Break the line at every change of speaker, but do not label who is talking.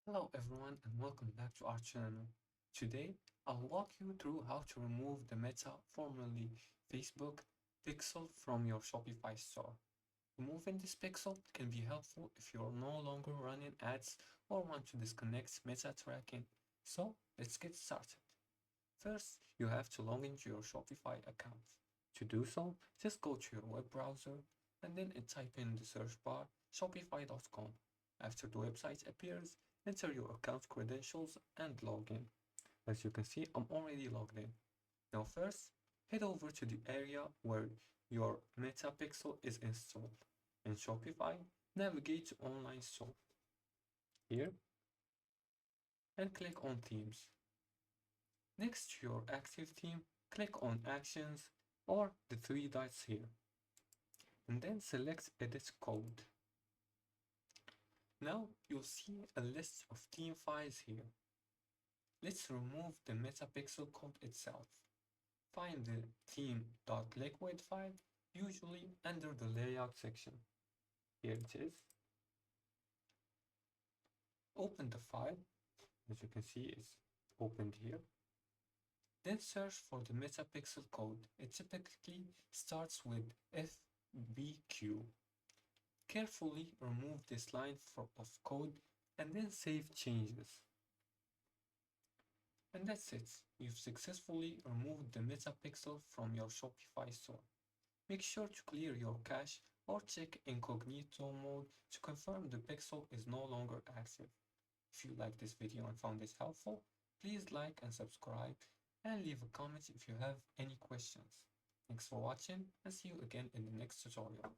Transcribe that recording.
Hello everyone and welcome back to our channel. Today I'll walk you through how to remove the Meta, formerly Facebook, pixel from your Shopify store. Removing this pixel can be helpful if you're no longer running ads or want to disconnect Meta tracking. So let's get started. First, you have to log into your Shopify account. To do so, just go to your web browser and then type in the search bar shopify.com. After the website appears, enter your account credentials and log in. As you can see, I'm already logged in. Now first, head over to the area where your Meta Pixel is installed. In Shopify, navigate to Online Store here and click on Themes. Next to your active theme, click on Actions or the three dots here, and then select Edit Code. Now you'll see a list of theme files here. Let's remove the metapixel code itself. Find the theme.liquid file, usually under the layout section. Here it is. Open the file, as you can see it's opened here. Then search for the metapixel code. It typically starts with FBQ. Carefully remove this line of code and then save changes. And that's it. You've successfully removed the metapixel from your Shopify store. Make sure to clear your cache or check incognito mode to confirm the pixel is no longer active. If you liked this video and found this helpful, please like and subscribe and leave a comment if you have any questions. Thanks for watching and see you again in the next tutorial.